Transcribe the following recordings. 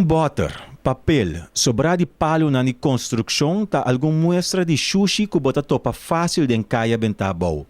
butter, papel, sobra de palo na construção tá algum muestra de sushi que bota topa fácil de encaia bentabou.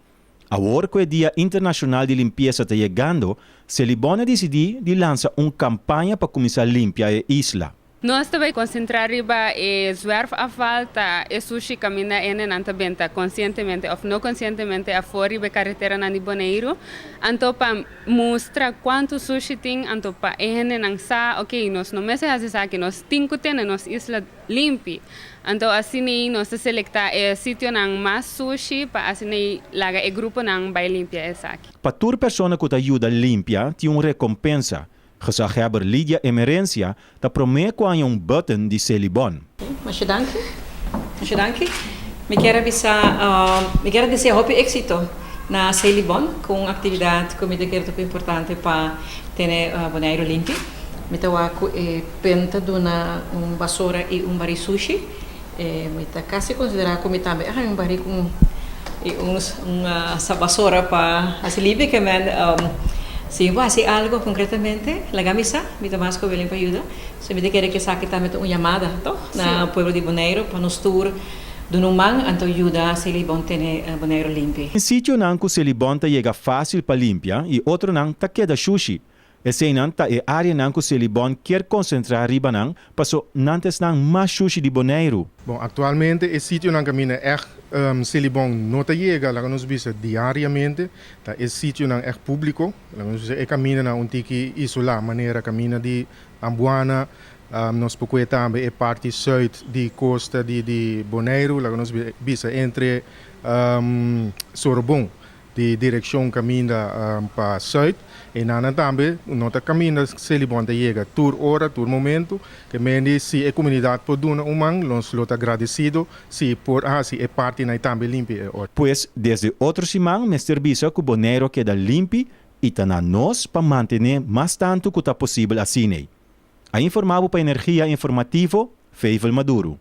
Agora que o Dia Internacional de Limpeza está chegando, Celibona decidiu de lançar uma campanha para começar a limpar a isla. Nós também concentrar riba e zwerfafval tá e sushi camina ene nanta benta conscientemente ou não conscientemente a fora riba carretera na Bonaire. Anto pa mostra quanto sushi tem anto pa ene nang sa okay nós no mese hace sa que nós tinco tene nos isla limpi. Anto assim nós selecta e sitio nang mas sushi pa assim laga e grupo nang vai limpia e saki. Para toda pessoa que te ajuda a limpar, tem uma recompensa. Gezagheber Lydia Emerencia ta promete com button de Celibon. Muito danke. Me quero desejar muito êxito na Celibon com atividade que me quero que importante para ter Bonaire limpo. Me tawa ko penta dona basura e bari sushi. Me ta quase considerar como também bari com essa basura para as limpe que se eu fazer algo concretamente, la camisa, me tomas com ele para ajudar. Se me quer que saque também uma chamada, na pueblo de Bonaire para nos tour do numang anto ajuda Celibon ter Bonaire limpo. Em sítio não que Celibon ta chega fácil para limpar e outro não ta queda sushi. Esse não ta é área não que Celibon quer concentrar riba não, passo nantes não mais sushi de Bonaire. Bom, atualmente esse sítio não caminha Celibon não chega, lá nos visa diariamente, tá esse sítio não é público, lá nos visa caminha na tiki isolar, maneira caminha de Ambuana, nós pouco também é parte sul de costa de Bonaire, lá nos visa entre Sorbonne, de direção caminha para sul. E nana também, nós caminhamos Celibon de chega, tur hora, tur momento, que mendi se a comunidade pode dar nós lo agradecido, se por se é parte na também limpa. Pois, desde outro semana, me serviço que o Bonaire queda limpo e tá na nós para manter mais tanto que tá possível assim. A informavo para Energia Informativo, Feivel Maduro.